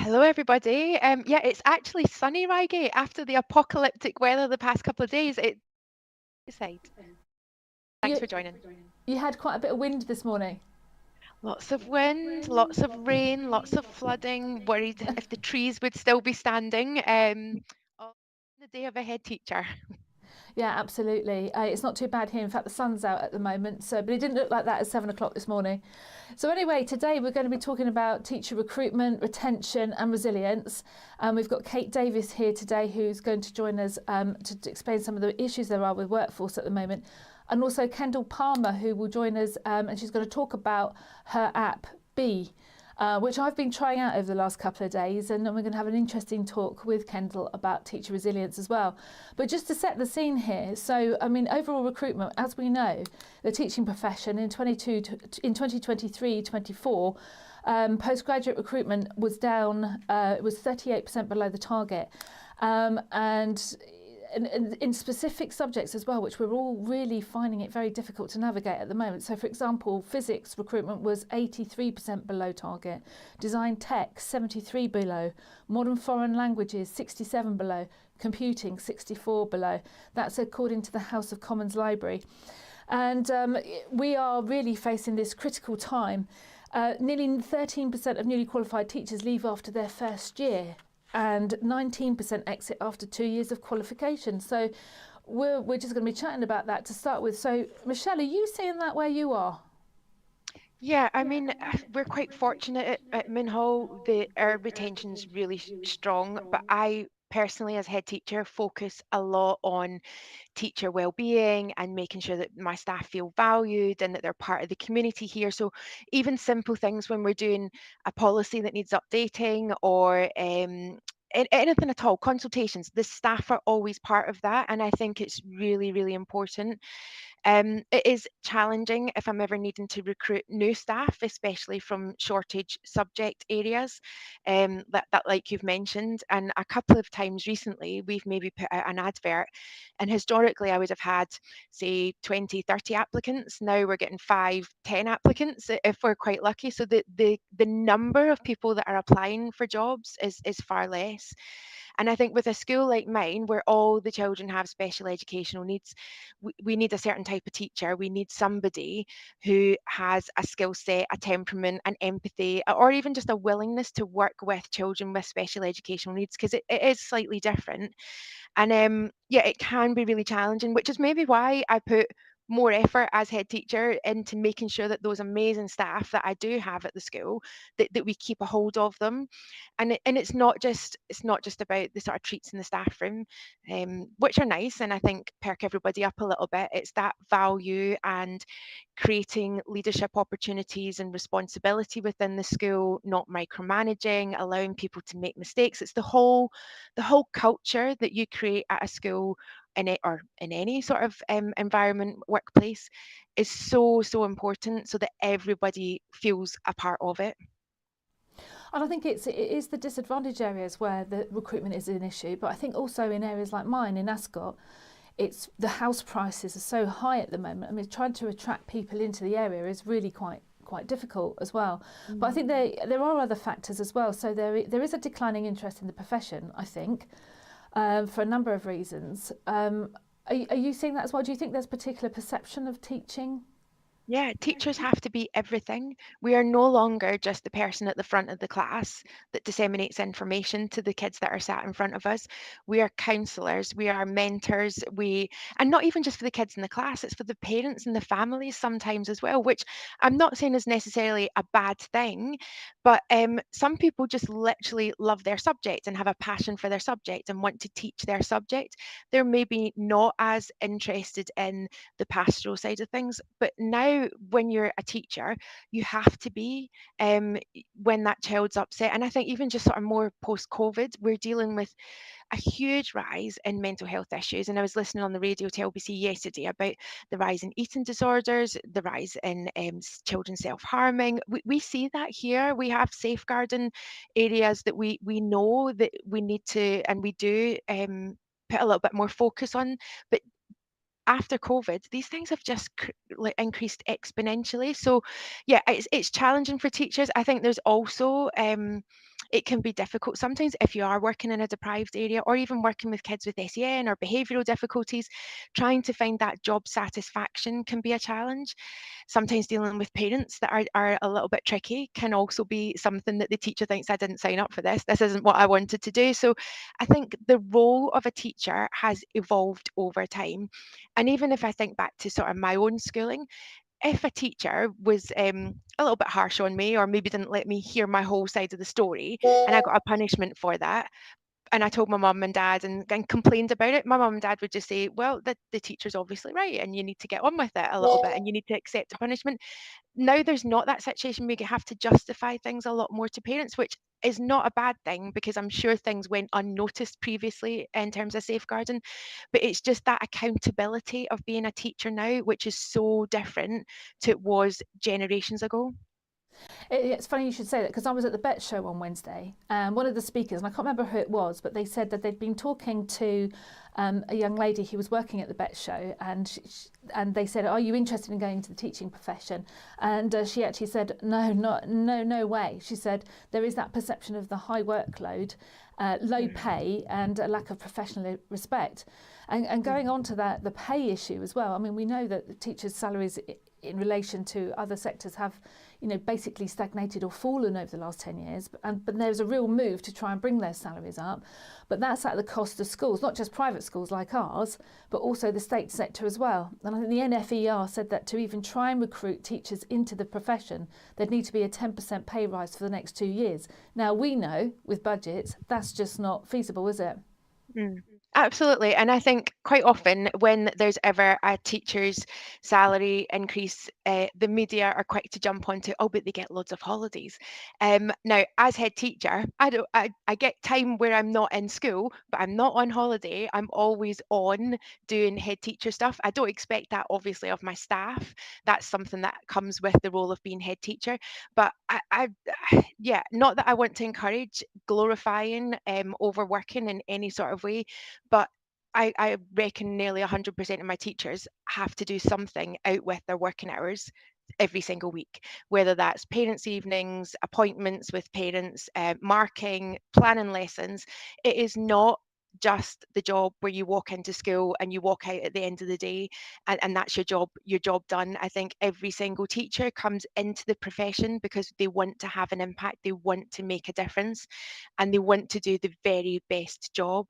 Hello, everybody. Yeah, it's actually sunny, Reigate, after the apocalyptic weather the past couple of days. It's side. Thanks You for joining. you had quite a bit of wind this morning. Lots of wind, lots of rain, lots of flooding. Worried if the trees would still be standing. On the day of a head teacher. Yeah, absolutely. It's not too bad here. In fact, the sun's out at the moment. But it didn't look like that at 7 o'clock this morning. So anyway, today we're going to be talking about teacher recruitment, retention, and resilience. We've got Kate Davis here today, who's going to join us to explain some of the issues there are with workforce at the moment, and also Kendal Parmar, who will join us, and she's going to talk about her app Be. Which I've been trying out over the last couple of days, and then we're going to have an interesting talk with Kendal about teacher resilience as well. But just to set the scene here, so I mean, overall recruitment, as we know, the teaching profession in 2023-24, postgraduate recruitment was down, it was 38% below the target, and in specific subjects as well, which we're all really finding it very difficult to navigate at the moment. So, for example, physics recruitment was 83% below target, design tech 73 below, modern foreign languages 67 below, computing 64 below. That's according to the House of Commons Library. And we are really facing this critical time. Nearly 13% of newly qualified teachers leave after their first year, and 19% exit after 2 years of qualification. So we're just going to be chatting about that to start with. So Michelle, are you seeing that where you are? Yeah, I mean, we're quite fortunate at Minhall. Our retention's really strong, but I personally, as head teacher, focus a lot on teacher well-being and making sure that my staff feel valued and that they're part of the community here. So even simple things when we're doing a policy that needs updating or anything at all, consultations, the staff are always part of that, and I think it's really, really important. It is challenging if I'm ever needing to recruit new staff, especially from shortage subject areas, that like you've mentioned. And a couple of times recently, we've maybe put out an advert, and historically I would have had, say, 20, 30 applicants. Now we're getting 5, 10 applicants if we're quite lucky. So the number of people that are applying for jobs is far less. And I think with a school like mine, where all the children have special educational needs, we need a certain type of teacher. We need somebody who has a skill set, a temperament, an empathy, or even just a willingness to work with children with special educational needs, because it is slightly different. And yeah, it can be really challenging, which is maybe why I put more effort as head teacher into making sure that those amazing staff that I do have at the school, that we keep a hold of them. And it's not just about the sort of treats in the staff room, which are nice and I think perk everybody up a little bit. It's that value and creating leadership opportunities and responsibility within the school, not micromanaging, allowing people to make mistakes. It's the whole culture that you create at a school or in any sort of environment, workplace, is so important so that everybody feels a part of it. And I think it is the disadvantaged areas where the recruitment is an issue, but I think also in areas like mine in Ascot, it's the house prices are so high at the moment. I mean, trying to attract people into the area is really quite difficult as well. But I think there are other factors as well. So there is a declining interest in the profession, I think, for a number of reasons. Are you seeing that as well? Do you think there's particular perception of teaching? Yeah, teachers have to be everything. We are no longer just the person at the front of the class that disseminates information to the kids that are sat in front of us. We are counsellors, we are mentors, and not even just for the kids in the class, it's for the parents and the families sometimes as well, which I'm not saying is necessarily a bad thing, but some people just literally love their subject and have a passion for their subject and want to teach their subject. They're maybe not as interested in the pastoral side of things, but now when you're a teacher, you have to be, when that child's upset. And I think even just sort of more post-COVID, we're dealing with a huge rise in mental health issues. And I was listening on the radio to LBC yesterday about the rise in eating disorders, the rise in children self-harming. We see that here. We have safeguarding areas that we know that we need to, and we do put a little bit more focus on. But after COVID, these things have just increased exponentially. So yeah, it's challenging for teachers. I think there's also it can be difficult sometimes if you are working in a deprived area, or even working with kids with SEN or behavioural difficulties. Trying to find that job satisfaction can be a challenge. Sometimes dealing with parents that are a little bit tricky can also be something that the teacher thinks, I didn't sign up for this. This isn't what I wanted to do. So I think the role of a teacher has evolved over time. And even if I think back to sort of my own schooling, if a teacher was a little bit harsh on me, or maybe didn't let me hear my whole side of the story, and I got a punishment for that, and I told my mum and dad and complained about it, my mum and dad would just say, well, the teacher's obviously right, and you need to get on with it a little bit, and you need to accept the punishment. Now there's not that situation where you have to justify things a lot more to parents, which is not a bad thing, because I'm sure things went unnoticed previously in terms of safeguarding. But it's just that accountability of being a teacher now, which is so different to it was generations ago. It's funny you should say that, because I was at the Bet Show on Wednesday, and one of the speakers, and I can't remember who it was, but they said that they'd been talking to a young lady who was working at the Bet Show, and they said, "Are you interested in going into the teaching profession?" And she actually said, "No way." She said there is that perception of the high workload, low pay, and a lack of professional respect. And going on to that, the pay issue as well. I mean, we know that the teachers' salaries in relation to other sectors have, basically stagnated or fallen over the last 10 years. But there's a real move to try and bring their salaries up. But that's at the cost of schools, not just private schools like ours, but also the state sector as well. And I think the NFER said that to even try and recruit teachers into the profession, there'd need to be a 10% pay rise for the next 2 years. Now, we know with budgets, that's just not feasible, is it? Mm. Absolutely. And I think quite often when there's ever a teacher's salary increase, the media are quick to jump onto, oh, but they get loads of holidays. Now, as head teacher, I get time where I'm not in school, but I'm not on holiday. I'm always on doing head teacher stuff. I don't expect that, obviously, of my staff. That's something that comes with the role of being head teacher. But yeah, not that I want to encourage glorifying overworking in any sort of way, but I reckon nearly 100% of my teachers have to do something out with their working hours every single week, whether that's parents' evenings, appointments with parents, marking, planning lessons. It is not just the job where you walk into school and you walk out at the end of the day, and that's your job done. I think every single teacher comes into the profession because they want to have an impact, they want to make a difference, and they want to do the very best job.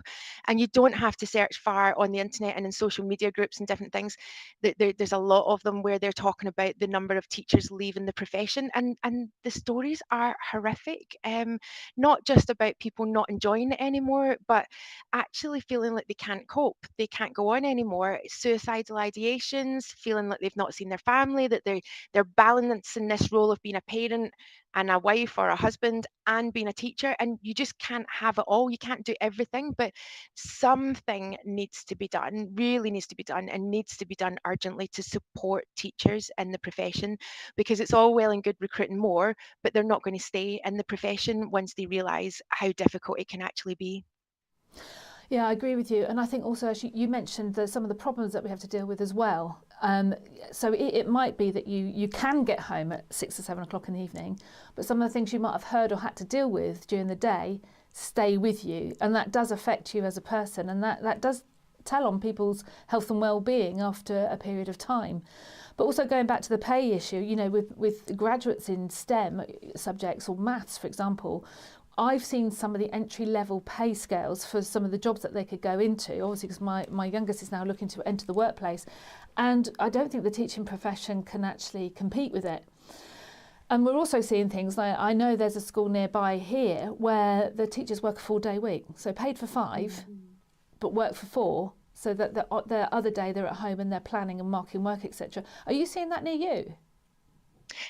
And you don't have to search far on the internet and in social media groups and different things. There's a lot of them where they're talking about the number of teachers leaving the profession, and the stories are horrific. Not just about people not enjoying it anymore, but actually feeling like they can't cope, they can't go on anymore. Suicidal ideations, feeling like they've not seen their family, that they're balancing this role of being a parent and a wife or a husband and being a teacher, and you just can't have it all. You can't do everything, but something needs to be done, really needs to be done, and needs to be done urgently to support teachers in the profession, because it's all well and good recruiting more, but they're not going to stay in the profession once they realise how difficult it can actually be. Yeah, I agree with you. And I think also, as you mentioned, some of the problems that we have to deal with as well. So it might be that you can get home at 6 or 7 o'clock in the evening, but some of the things you might have heard or had to deal with during the day stay with you. And that does affect you as a person. And that does tell on people's health and well-being after a period of time. But also going back to the pay issue, with graduates in STEM subjects or maths, for example, I've seen some of the entry-level pay scales for some of the jobs that they could go into, obviously because my youngest is now looking to enter the workplace, and I don't think the teaching profession can actually compete with it. And we're also seeing things like, I know there's a school nearby here where the teachers work a 4-day week, so paid for 5, but work for 4, so that the other day they're at home and they're planning and marking work, etc. Are you seeing that near you?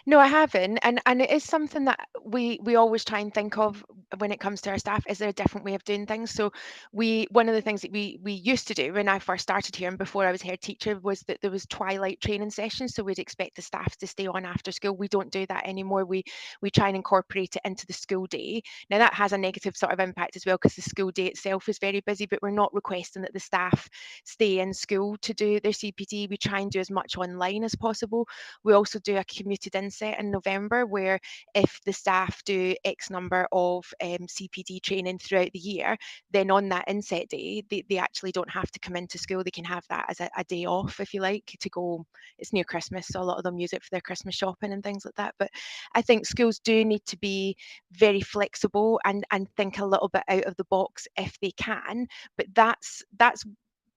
No, I haven't, and it is something that we always try and think of when it comes to our staff. Is there a different way of doing things? So one of the things that we used to do when I first started here and before I was head teacher was that there was twilight training sessions. So we'd expect the staff to stay on after school. We don't do that anymore. We try and incorporate it into the school day. Now that has a negative sort of impact as well, because the school day itself is very busy, but we're not requesting that the staff stay in school to do their CPD. We try and do as much online as possible. We also do a community promoted inset in November, where if the staff do X number of CPD training throughout the year, then on that inset day, they actually don't have to come into school. They can have that as a day off, if you like, to go. It's near Christmas, so a lot of them use it for their Christmas shopping and things like that. But I think schools do need to be very flexible and think a little bit out of the box if they can. But that's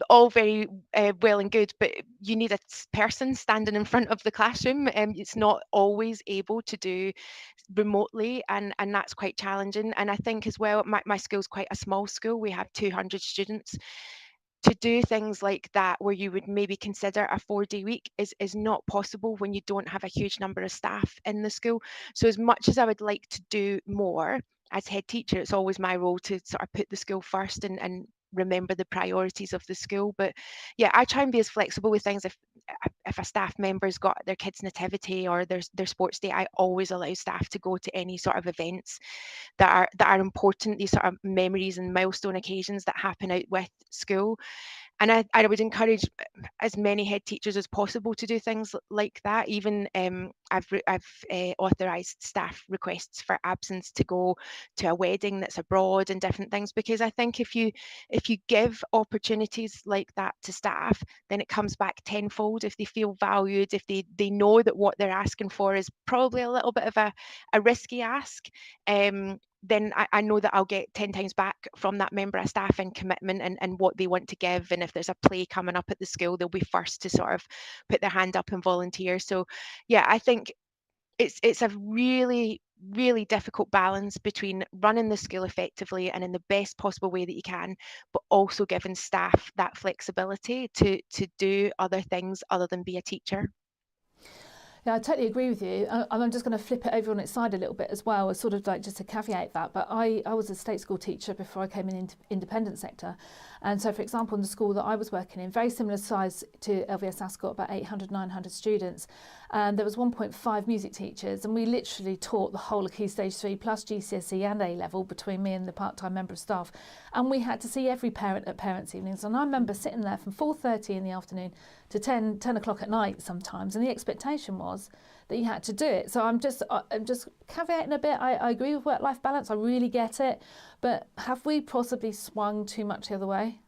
all very well and good, but you need a person standing in front of the classroom. It's not always able to do remotely, and that's quite challenging. And I think as well, my school's quite a small school. We have 200 students. To do things like that, where you would maybe consider a 4-day week, is not possible when you don't have a huge number of staff in the school. So as much as I would like to do more as head teacher, it's always my role to sort of put the school first and remember the priorities of the school. But yeah, I try and be as flexible with things. If a staff member's got their kids' nativity or their sports day, I always allow staff to go to any sort of events that are important, these sort of memories and milestone occasions that happen out with school. And I would encourage as many head teachers as possible to do things like that. Even I've authorised staff requests for absence to go to a wedding that's abroad and different things, because I think if you give opportunities like that to staff, then it comes back tenfold. If they feel valued, if they know that what they're asking for is probably a little bit of a risky ask, then I know that I'll get 10 times back from that member of staff in commitment and what they want to give. And if there's a play coming up at the school, they'll be first to sort of put their hand up and volunteer. So yeah, I think it's a really, really difficult balance between running the school effectively and in the best possible way that you can, but also giving staff that flexibility to do other things other than be a teacher. Yeah, I totally agree with you. I'm just going to flip it over on its side a little bit as well, as sort of like just to caveat that. But I was a state school teacher before I came into independent sector. And so, for example, in the school that I was working in, very similar size to LVS Ascot, about 800, 900 students. And there was 1.5 music teachers, and we literally taught the whole of Key Stage 3 plus GCSE and A-level between me and the part-time member of staff. And we had to see every parent at parents' evenings. And I remember sitting there from 4:30 in the afternoon to 10 o'clock at night sometimes, and the expectation was that you had to do it. So I'm just caveating a bit. I agree with work-life balance. I really get it. But have we possibly swung too much the other way?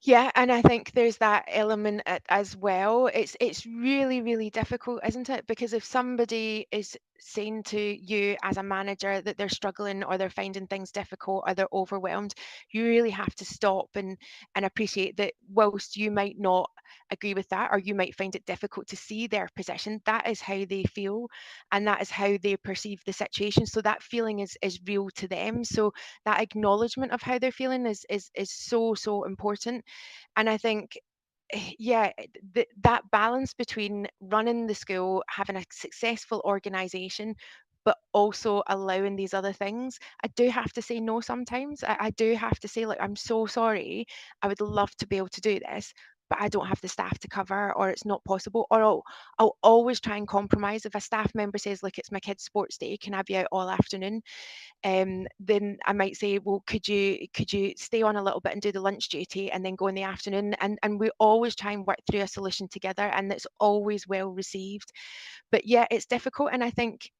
Yeah, and I think there's that element as well. It's really, really difficult, isn't it? Because if somebody is saying to you as a manager that they're struggling or they're finding things difficult or they're overwhelmed, you really have to stop and appreciate that whilst you might not agree with that, or you might find it difficult to see their position, that is how they feel and that is how they perceive the situation. So that feeling is real to them. So that acknowledgement of how they're feeling is so important. And I think yeah, that balance between running the school, having a successful organization, but also allowing these other things. I do have to say no sometimes. I do have to say, like, I'm so sorry. I would love to be able to do this, but I don't have the staff to cover, or it's not possible. Or I'll always try and compromise. If a staff member says, look, it's my kid's sports day, can I be out all afternoon? Then I might say, well, could you stay on a little bit and do the lunch duty and then go in the afternoon? And we always try and work through a solution together, and it's always well received. But yeah, it's difficult, and I think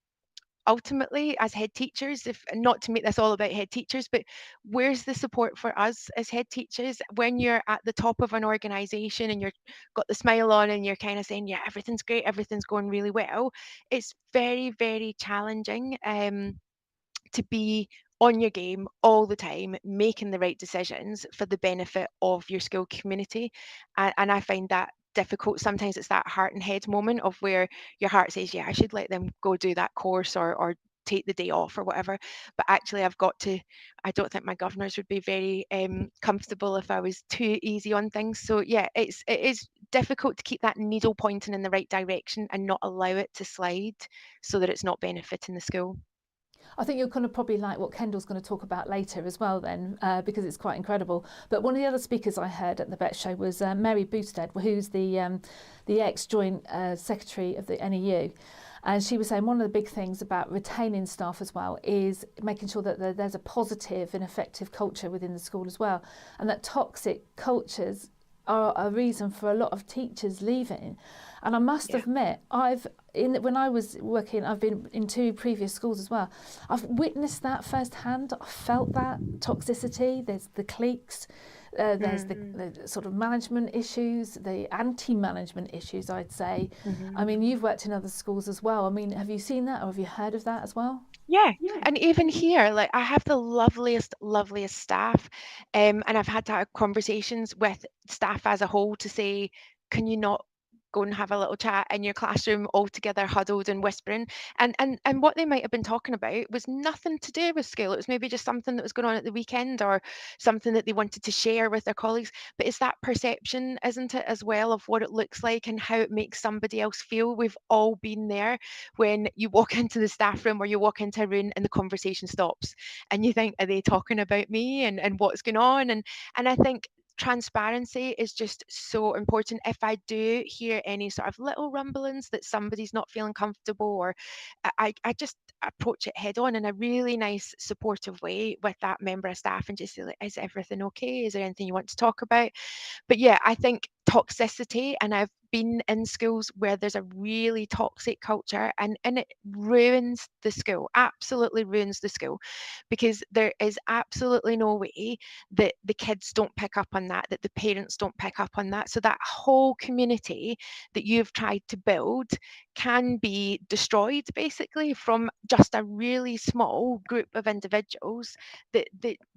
ultimately as head teachers, if not to make this all about head teachers, but where's the support for us as head teachers when you're at the top of an organization and you're got the smile on and you're kind of saying, yeah, everything's great, everything's going really well? It's very, very challenging to be on your game all the time, making the right decisions for the benefit of your school community. And I find that difficult. Sometimes it's that heart and head moment of where your heart says, yeah, I should let them go do that course or take the day off or whatever. But actually I don't think my governors would be very comfortable if I was too easy on things. So yeah, it is difficult to keep that needle pointing in the right direction and not allow it to slide so that it's not benefiting the school. I think you're going to probably like what Kendal's going to talk about later as well then, because it's quite incredible. But one of the other speakers I heard at the Bet Show was Mary Boosted, who's the ex-joint secretary of the NEU. And she was saying one of the big things about retaining staff as well is making sure that there's a positive and effective culture within the school as well. And that toxic cultures are a reason for a lot of teachers leaving. And I must admit, when I was working, I've been in 2 previous schools as well. I've witnessed that firsthand. I felt that toxicity. There's the cliques, there's the sort of management issues, the anti-management issues, I'd say. I mean, you've worked in other schools as well. I mean, have you seen that, or have you heard of that as well? Yeah, and even here, like I have the loveliest staff, and I've had to have conversations with staff as a whole to say, can you not go and have a little chat in your classroom all together huddled and whispering? And what they might have been talking about was nothing to do with school. It was maybe just something that was going on at the weekend or something that they wanted to share with their colleagues. But it's that perception, isn't it, as well, of what it looks like and how it makes somebody else feel. We've all been there when you walk into the staff room or you walk into a room and the conversation stops and you think, are they talking about me and what's going on? And I think transparency is just so important. If I do hear any sort of little rumblings that somebody's not feeling comfortable, or I just approach it head on in a really nice supportive way with that member of staff and just say, like, is everything okay? Is there anything you want to talk about? But yeah, I think toxicity, and I've been in schools where there's a really toxic culture, and it ruins the school, absolutely ruins the school, because there is absolutely no way that the kids don't pick up on that the parents don't pick up on that. So that whole community that you've tried to build can be destroyed basically from just a really small group of individuals that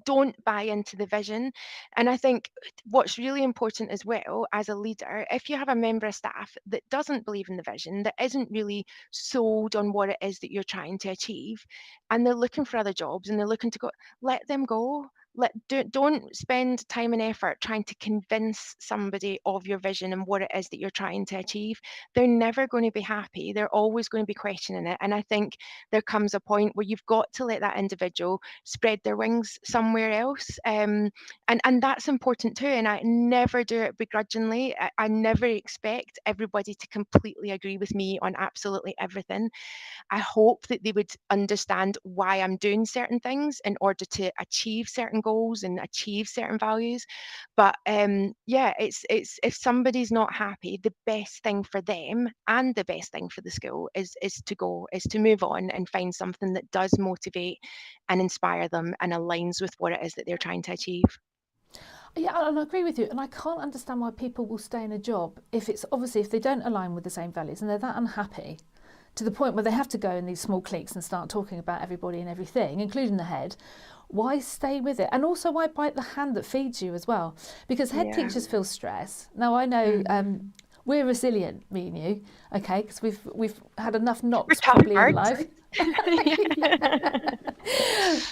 don't buy into the vision. And I think what's really important as well as a leader, if you have a member of staff that doesn't believe in the vision, that isn't really sold on what it is that you're trying to achieve, and they're looking for other jobs and they're looking to go, let them go. Don't spend time and effort trying to convince somebody of your vision and what it is that you're trying to achieve. They're never going to be happy. They're always going to be questioning it. And I think there comes a point where you've got to let that individual spread their wings somewhere else. And that's important too. And I never do it begrudgingly. I never expect everybody to completely agree with me on absolutely everything. I hope that they would understand why I'm doing certain things in order to achieve certain goals and achieve certain values. But yeah, it's if somebody's not happy, the best thing for them and the best thing for the school is to move on and find something that does motivate and inspire them and aligns with what it is that they're trying to achieve. Yeah, and I agree with you. And I can't understand why people will stay in a job if it's obviously if they don't align with the same values and they're that unhappy to the point where they have to go in these small cliques and start talking about everybody and everything, including the head. Why stay with it? And also, why bite the hand that feeds you as well? Because head teachers feel stress. Now, I know we're resilient, me and you, okay, because we've had enough knocks probably in life.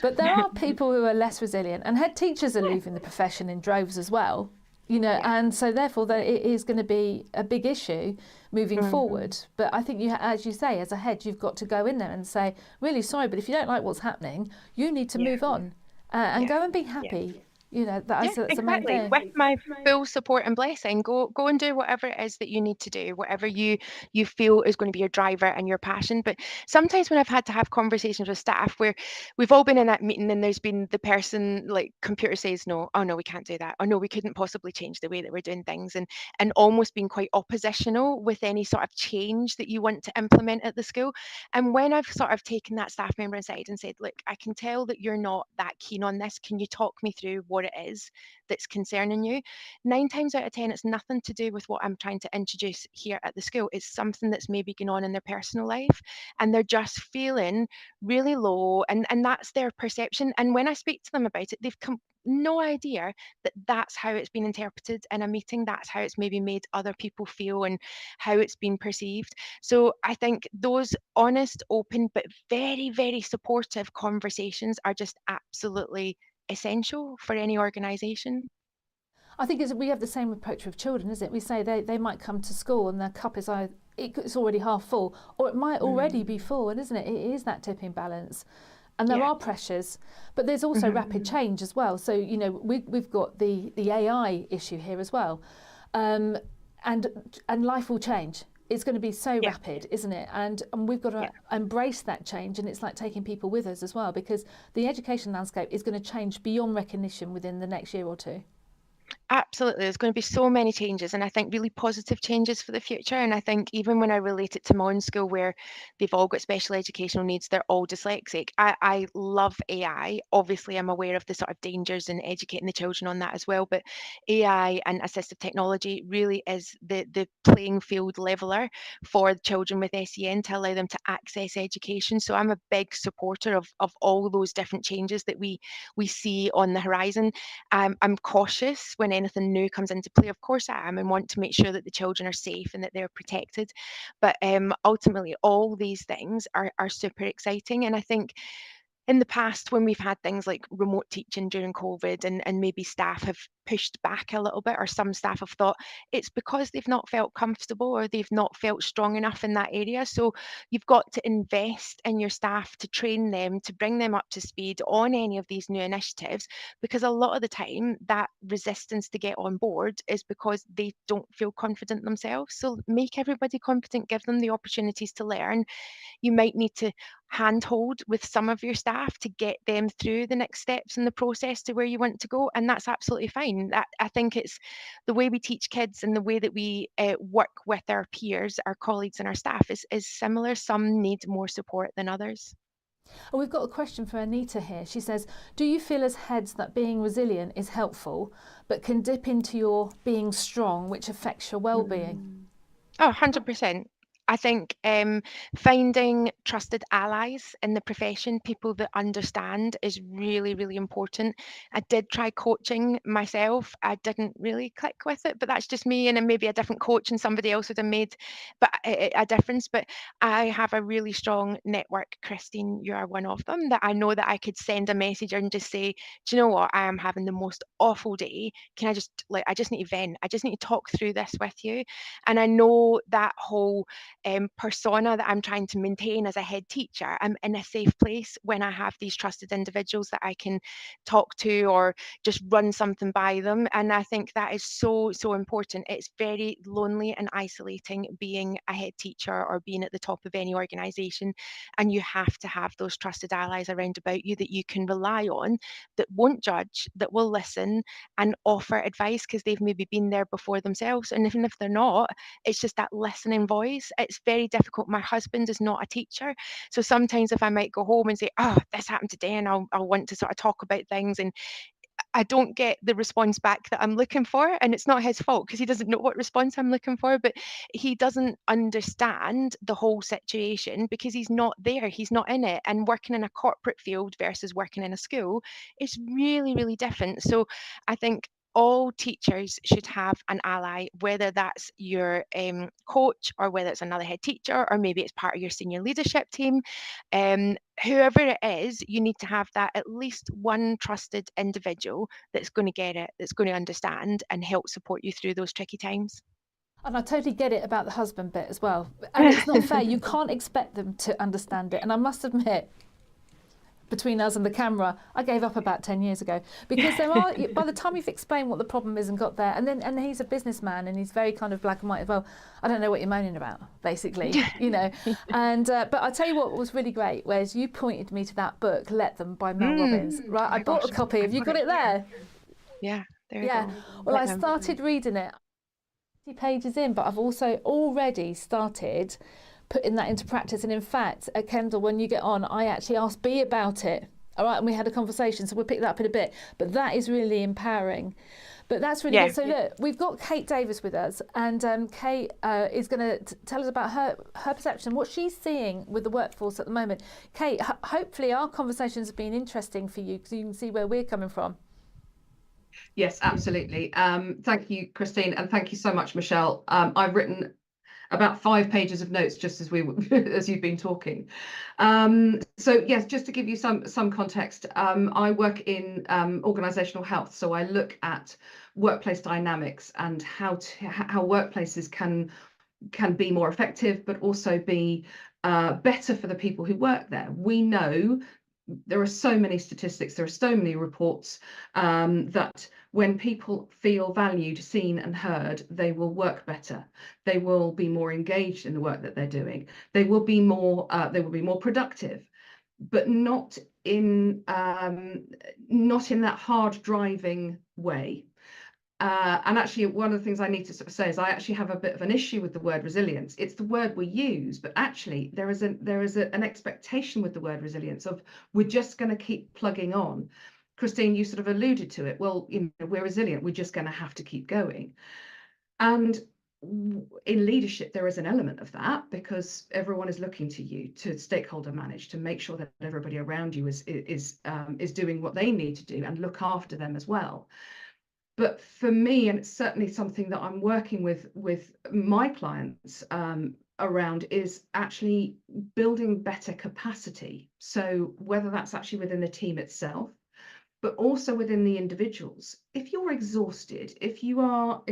But there are people who are less resilient, and head teachers are leaving the profession in droves as well. And so therefore it is going to be a big issue moving forward. But I think as you say, as a head, you've got to go in there and say, really sorry, but if you don't like what's happening, you need to move on and go and be happy. That's the main thing. With my full support and blessing, go and do whatever it is that you need to do, whatever you feel is going to be your driver and your passion. But sometimes when I've had to have conversations with staff where we've all been in that meeting and there's been the person, like, computer says no, oh no, we can't do that, oh no, we couldn't possibly change the way that we're doing things, and almost being quite oppositional with any sort of change that you want to implement at the school. And when I've sort of taken that staff member aside and said, look, I can tell that you're not that keen on this, can you talk me through what it is that's concerning you? 9 times out of 10, it's nothing to do with what I'm trying to introduce here at the school. It's something that's maybe going on in their personal life, and they're just feeling really low, and that's their perception. And when I speak to them about it, they've no idea that that's how it's been interpreted in a meeting, that's how it's maybe made other people feel and how it's been perceived. So I think those honest, open, but very, very supportive conversations are just absolutely essential for any organisation. I think we have the same approach with children, isn't it? We say they might come to school and their cup is it's already half full, or it might already be full, and isn't it? It is that tipping balance. And there are pressures, but there's also rapid change as well. So, we've got the AI issue here as well. And life will change. It's going to be so rapid, isn't it? And we've got to embrace that change, and it's like taking people with us as well, because the education landscape is going to change beyond recognition within the next year or two. Absolutely. There's going to be so many changes, and I think really positive changes for the future. And I think even when I relate it to my own school, where they've all got special educational needs, they're all dyslexic. I love AI. Obviously, I'm aware of the sort of dangers in educating the children on that as well. But AI and assistive technology really is the playing field leveler for children with SEN to allow them to access education. So I'm a big supporter of all those different changes that we see on the horizon. I'm cautious when anything new comes into play. Of course I am, and want to make sure that the children are safe and that they're protected. But ultimately, all these things are super exciting. And I think in the past, when we've had things like remote teaching during COVID, and maybe staff have pushed back a little bit, or some staff have thought it's because they've not felt comfortable or they've not felt strong enough in that area. So you've got to invest in your staff to train them, to bring them up to speed on any of these new initiatives, because a lot of the time that resistance to get on board is because they don't feel confident themselves. So make everybody confident, give them the opportunities to learn. You might need to handhold with some of your staff to get them through the next steps in the process to where you want to go, and that's absolutely fine. That, I think, it's the way we teach kids and the way that we work with our peers, our colleagues and our staff is similar. Some need more support than others. And we've got a question for Anita here. She says, do you feel as heads that being resilient is helpful, but can dip into your being strong, which affects your well-being? Oh, 100%. I think finding trusted allies in the profession, people that understand, is really, really important. I did try coaching myself. I didn't really click with it, but that's just me. And then maybe a different coach and somebody else would have made a difference. But I have a really strong network. Christine, you are one of them, that I know that I could send a message and just say, do you know what? I am having the most awful day. Can I just, like, I just need to vent. I just need to talk through this with you. And I know that whole persona that I'm trying to maintain as a head teacher, I'm in a safe place when I have these trusted individuals that I can talk to or just run something by them. And I think that is so, so important. It's very lonely and isolating being a head teacher or being at the top of any organisation. And you have to have those trusted allies around about you that you can rely on, that won't judge, that will listen and offer advice because they've maybe been there before themselves. And even if they're not, it's just that listening voice. It's very difficult. My husband is not a teacher. So sometimes if I might go home and say, oh, this happened today, and I'll want to sort of talk about things, and I don't get the response back that I'm looking for. And it's not his fault because he doesn't know what response I'm looking for, but he doesn't understand the whole situation because he's not there. He's not in it. And working in a corporate field versus working in a school is really, really different. So I think all teachers should have an ally, whether that's your coach or whether it's another head teacher, or maybe it's part of your senior leadership team. Whoever it is, you need to have that at least one trusted individual that's going to get it, that's going to understand and help support you through those tricky times. And I totally get it about the husband bit as well. And it's not fair. You can't expect them to understand it. And I must admit, between us and the camera, I gave up about 10 years ago, because there are, by the time you've explained what the problem is and got there, and he's a businessman and he's very kind of black and white as well. I don't know what you're moaning about, basically, you know. And but I'll tell you what was really great, whereas you pointed me to that book, Let Them, by Mel Robbins, right? I bought a copy. Have you got it there? Yeah, there you Yeah. go. Well, I started reading it 50 pages in, but I've also already started putting that into practice. And in fact, at Kendal, when you get on, I actually asked B about it. All right, and we had a conversation, so we'll pick that up in a bit. But that is really empowering. But that's really good. So look, we've got Kate Davis with us, and Kate is going to tell us about her perception, what she's seeing with the workforce at the moment. Kate, hopefully our conversations have been interesting for you, because you can see where we're coming from. Yes, absolutely. Thank you, Christine, and thank you so much, Michelle. I've written about 5 pages of notes just as as you've been talking. So yes, just to give you some context, I work in organizational health, so I look at workplace dynamics and how workplaces can be more effective, but also be better for the people who work there. We know there are so many statistics, there are so many reports that when people feel valued, seen and heard, they will work better. They will be more engaged in the work that they're doing. They will be more productive, but not in that hard driving way. And actually, one of the things I need to sort of say is I actually have a bit of an issue with the word resilience. It's the word we use, but actually there is an expectation with the word resilience of we're just going to keep plugging on. Christine, you sort of alluded to it. Well, we're resilient. We're just going to have to keep going. And in leadership, there is an element of that because everyone is looking to you to stakeholder manage, to make sure that everybody around you is doing what they need to do and look after them as well. But for me, and it's certainly something that I'm working with my clients around, is actually building better capacity. So whether that's actually within the team itself, but also within the individuals. If you're exhausted, if you're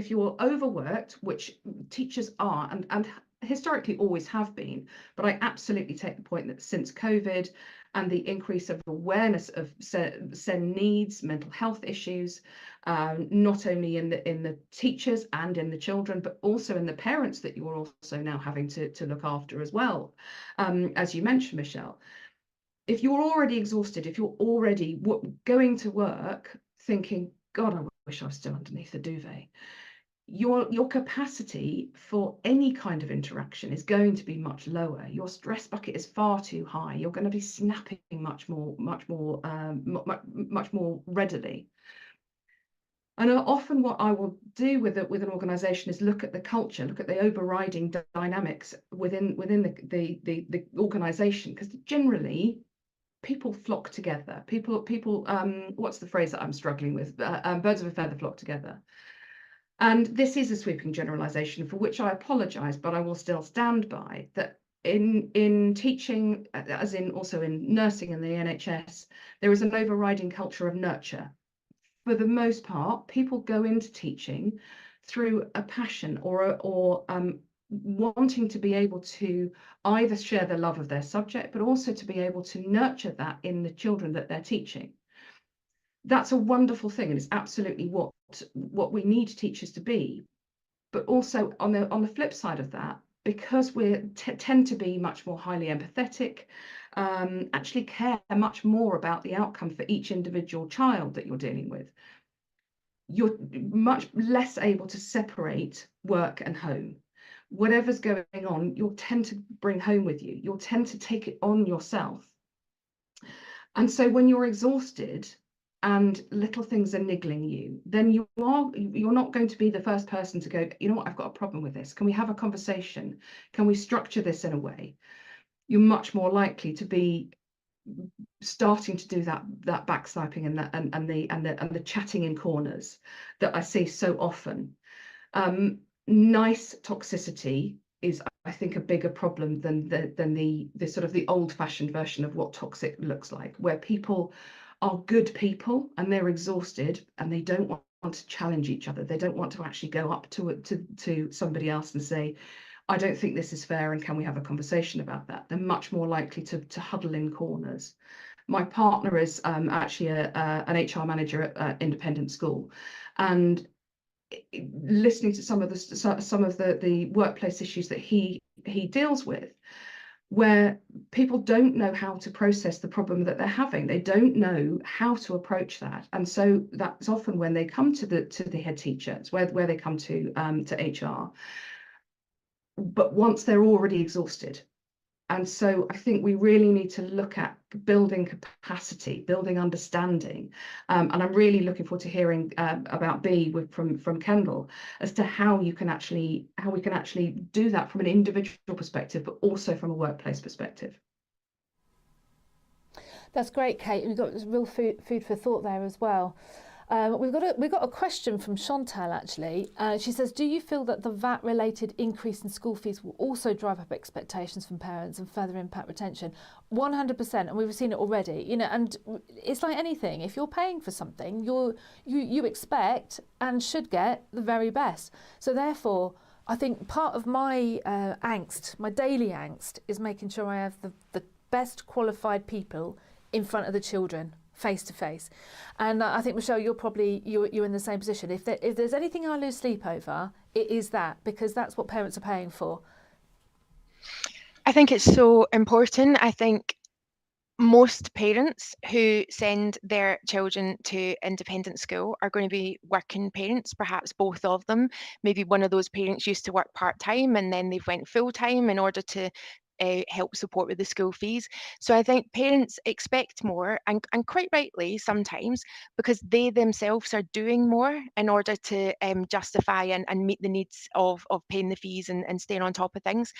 overworked, which teachers are and historically always have been, but I absolutely take the point that since COVID and the increase of awareness of SEN needs, mental health issues, not only in the teachers and in the children, but also in the parents that you're also now having to look after as well, as you mentioned, Michelle. If you're already exhausted, if you're already going to work thinking, God, I wish I was still underneath the duvet, your capacity for any kind of interaction is going to be much lower. Your stress bucket is far too high. You're going to be snapping much more readily. And often what I will do with an organisation is look at the culture, look at the overriding dynamics within the organisation, because generally people flock together. People what's the phrase that I'm struggling with? Birds of a feather flock together. And this is a sweeping generalization for which I apologize, but I will still stand by that. In teaching, as in also in nursing and the NHS, there is an overriding culture of nurture. For the most part, people go into teaching through a passion or wanting to be able to either share the love of their subject, but also to be able to nurture that in the children that they're teaching. That's a wonderful thing, and it's absolutely what we need teachers to be. But also on the flip side of that, because we tend to be much more highly empathetic, actually care much more about the outcome for each individual child that you're dealing with, you're much less able to separate work and home. Whatever's going on, you'll tend to bring home with you. You'll tend to take it on yourself. And so when you're exhausted and little things are niggling you, then you're not going to be the first person to go, you know what, I've got a problem with this. Can we have a conversation? Can we structure this in a way? You're much more likely to be starting to do that backswiping and the chatting in corners that I see so often. Nice toxicity is, I think, a bigger problem than the sort of the old-fashioned version of what toxic looks like, where people are good people and they're exhausted and they don't want to challenge each other. They don't want to actually go up to somebody else and say, I don't think this is fair, and can we have a conversation about that? They're much more likely to huddle in corners. My partner is actually an HR manager at independent school, and listening to some of the workplace issues that he deals with, where people don't know how to process the problem that they're having. They don't know how to approach that, and so that's often when they come to the head teacher. It's where they come to HR. But once they're already exhausted. And so I think we really need to look at building capacity, building understanding. And I'm really looking forward to hearing about B from Kendal as to how we can actually do that from an individual perspective, but also from a workplace perspective. That's great, Kate. We've got real food for thought there as well. We've got a question from Chantal, actually. She says, do you feel that the VAT-related increase in school fees will also drive up expectations from parents and further impact retention? 100%, and we've seen it already. And it's like anything. If you're paying for something, you expect and should get the very best. So therefore, I think part of my angst, my daily angst, is making sure I have the best qualified people in front of the children, face to face. And I think, Michelle, you're in the same position. If there's anything I lose sleep over, it is that, because that's what parents are paying for. I think it's so important. I think most parents who send their children to independent school are going to be working parents, perhaps both of them. Maybe one of those parents used to work part-time and then they've went full-time in order to help support with the school fees. So I think parents expect more, and quite rightly sometimes, because they themselves are doing more in order to justify and meet the needs of paying the fees and staying on top of things.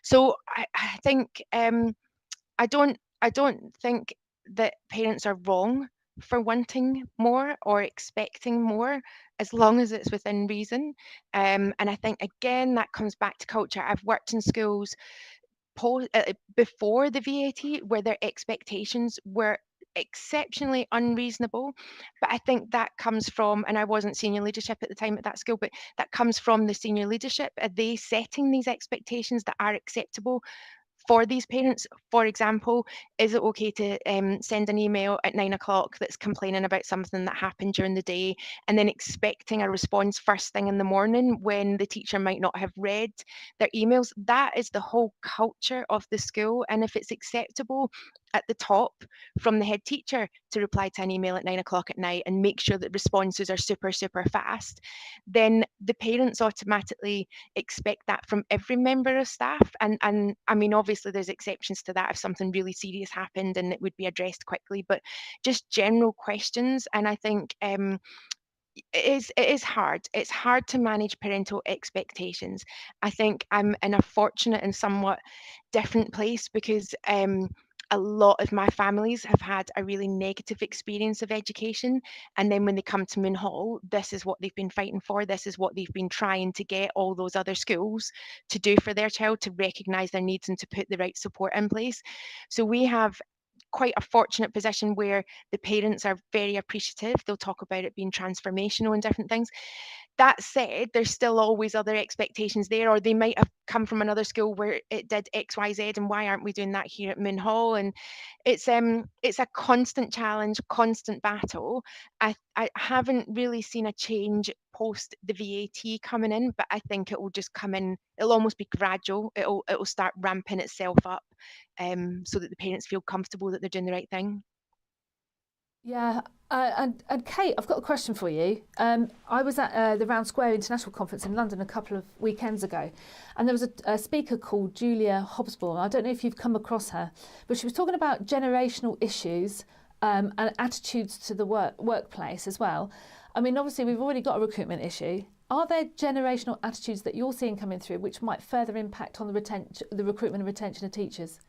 So I think I don't think that parents are wrong for wanting more or expecting more, as long as it's within reason. And I think again that comes back to culture. I've worked in schools before the VAT where their expectations were exceptionally unreasonable, but I think that comes from, and I wasn't senior leadership at the time at that school, but that comes from the senior leadership. Are they setting these expectations that are acceptable for these parents? For example, is it okay to send an email at 9 o'clock that's complaining about something that happened during the day, and then expecting a response first thing in the morning when the teacher might not have read their emails? That is the whole culture of the school. And if it's acceptable at the top from the head teacher to reply to an email at 9 o'clock at night and make sure that responses are super, super fast, then the parents automatically expect that from every member of staff. And I mean, obviously there's exceptions to that if something really serious happened and it would be addressed quickly, but just general questions. And I think it is hard. It's hard to manage parental expectations. I think I'm in a fortunate and somewhat different place because a lot of my families have had a really negative experience of education, and then when they come to Moon Hall, this is what they've been fighting for. This is what they've been trying to get all those other schools to do for their child, to recognise their needs and to put the right support in place. So we have quite a fortunate position where the parents are very appreciative. They'll talk about it being transformational and different things. That said, there's still always other expectations there, or they might have come from another school where it did X, Y, Z, and why aren't we doing that here at Moon Hall? And it's a constant challenge, constant battle. I haven't really seen a change post the VAT coming in, but I think it will just come in. It'll almost be gradual. It'll start ramping itself up, so that the parents feel comfortable that they're doing the right thing. Yeah, and Kate, I've got a question for you. I was at the Round Square International Conference in London a couple of weekends ago, and there was a speaker called Julia Hobsbawm. I don't know if you've come across her, but she was talking about generational issues and attitudes to the workplace as well. I mean, obviously, we've already got a recruitment issue. Are there generational attitudes that you're seeing coming through which might further impact on the recruitment and retention of teachers?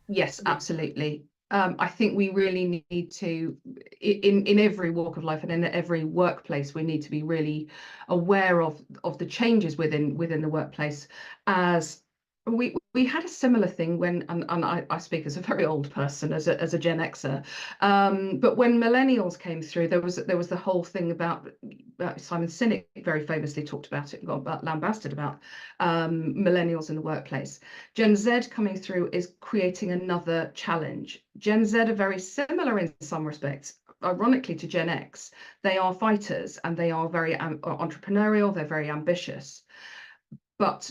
Yes, absolutely. I think we really need to, in every walk of life and in every workplace, we need to be really aware of the changes within the workplace. As we had a similar thing when, and I speak as a very old person, as a Gen Xer, but when millennials came through, there was the whole thing about Simon Sinek very famously talked about it, got lambasted about millennials in the workplace. Gen Z coming through is creating another challenge. Gen Z are very similar in some respects, ironically, to Gen X. They are fighters and they are very entrepreneurial, they're very ambitious. But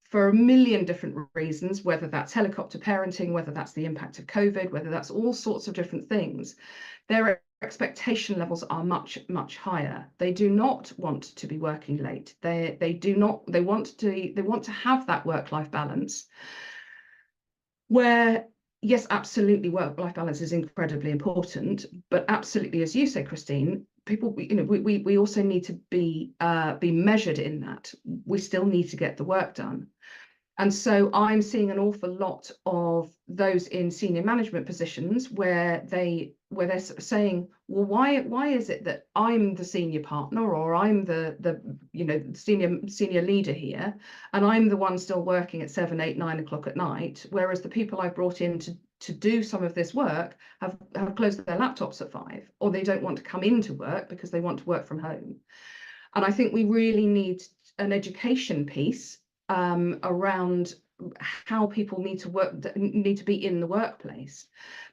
for a million different reasons, whether that's helicopter parenting, whether that's the impact of COVID, whether that's all sorts of different things, their expectation levels are much, much higher. They do not want to be working late. They want to have that work-life balance where, yes, absolutely, work-life balance is incredibly important, but absolutely, as you say, Christine, people, we also need to be measured in that. We still need to get the work done. And so I'm seeing an awful lot of those in senior management positions where they're saying, well, why is it that I'm the senior partner, or I'm the senior leader here, and I'm the one still working at 7, 8, 9 o'clock at night, whereas the people I brought in to do some of this work have closed their laptops at 5, or they don't want to come into work because they want to work from home. And I think we really need an education piece around how people need to be in the workplace.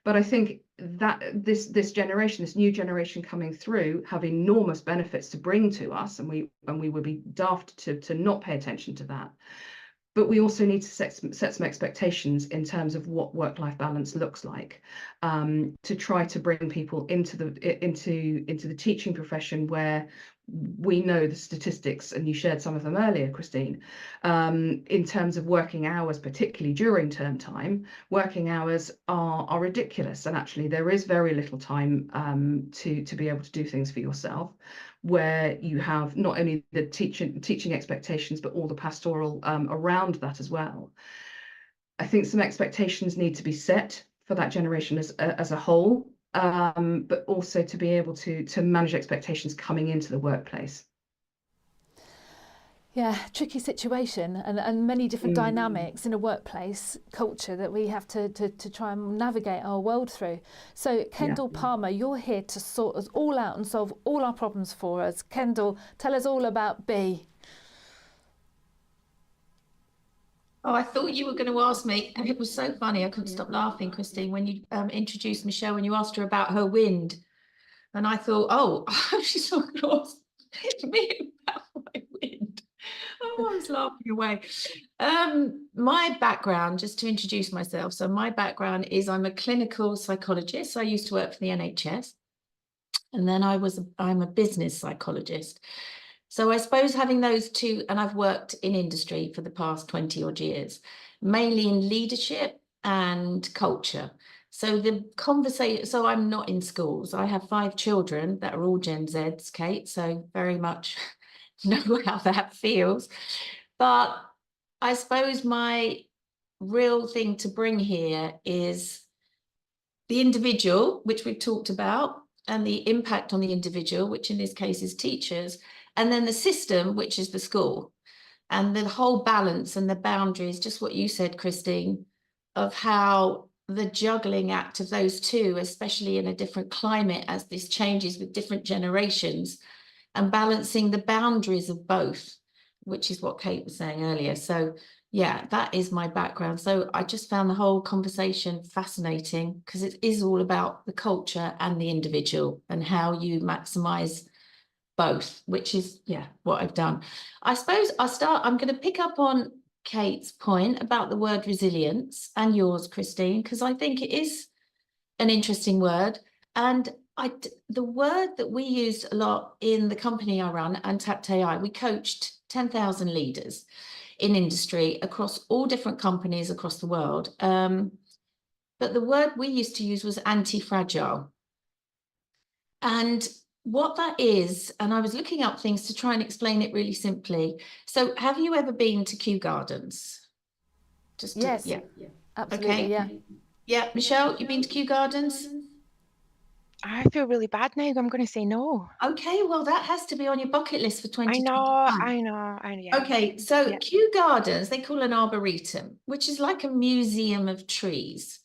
But I think that this new generation coming through have enormous benefits to bring to us, and we would be daft to not pay attention to that. But we also need to set some expectations in terms of what work-life balance looks like, to try to bring people into the teaching profession, where we know the statistics, and you shared some of them earlier, Christine, in terms of working hours, particularly during term time. Working hours are ridiculous, and actually there is very little time to be able to do things for yourself, where you have not only the teaching expectations, but all the pastoral around that as well. I think some expectations need to be set for that generation as a whole, but also to be able to manage expectations coming into the workplace. Yeah, tricky situation, and many different dynamics in a workplace culture that we have to try and navigate our world through. So Kendal Parmar, you're here to sort us all out and solve all our problems for us. Kendal, tell us all about B. Oh, I thought you were going to ask me. It was so funny. I couldn't stop laughing, Christine, when you introduced Michelle, when you asked her about her wind. And I thought, oh, she's not going to ask me about my wind. Oh, I was laughing away. My background, just to introduce myself. So my background is I'm a clinical psychologist. I used to work for the NHS. And then I'm a business psychologist. So I suppose having those two, and I've worked in industry for the past 20 odd years, mainly in leadership and culture. So the conversation, so I'm not in schools. I have 5 children that are all Gen Zs, Kate, so very much know how that feels. But I suppose my real thing to bring here is the individual, which we've talked about, and the impact on the individual, which in this case is teachers, and then the system, which is the school, and the whole balance and the boundaries, just what you said, Christine, of how the juggling act of those two, especially in a different climate as this changes with different generations, and balancing the boundaries of both, which is what Kate was saying earlier. So yeah, that is my background. So I just found the whole conversation fascinating, because it is all about the culture and the individual and how you maximize both, which is, yeah, what I've done. I suppose I'm going to pick up on Kate's point about the word resilience, and yours, Christine, because I think it is an interesting word. And the word that we used a lot in the company I run, Untapped AI, we coached 10,000 leaders in industry across all different companies across the world. But the word we used to use was anti-fragile. And what that is, and I was looking up things to try and explain it really simply. So have you ever been to Kew Gardens? Yes, yeah. Absolutely, okay. yeah. Yeah, Michelle, you've been to Kew Gardens? I feel really bad now. I'm going to say no. Okay, well, that has to be on your bucket list for 2021. I know. Yeah. Okay, so Yeah. Kew Gardens, they call an arboretum, which is like a museum of trees.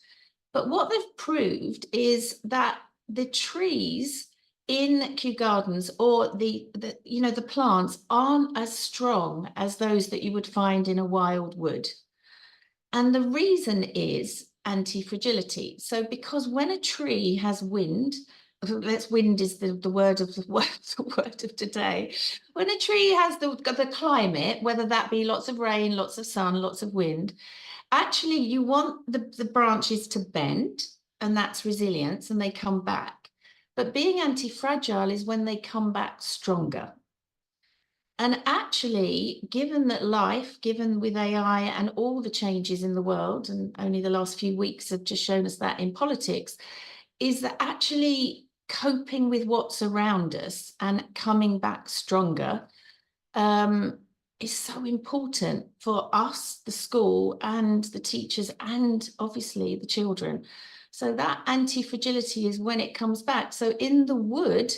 But what they've proved is that the trees in Kew Gardens, or the plants, aren't as strong as those that you would find in a wild wood. And the reason is anti-fragility. So because when a tree has wind, wind is the word of the word of today. When a tree has the climate, whether that be lots of rain, lots of sun, lots of wind, actually you want the branches to bend, and that's resilience, and they come back. But being anti-fragile is when they come back stronger. And actually, given with AI and all the changes in the world, and only the last few weeks have just shown us that in politics, is that actually coping with what's around us and coming back stronger is so important for us, the school, and the teachers, and obviously the children. So that anti-fragility is when it comes back. So in the wood,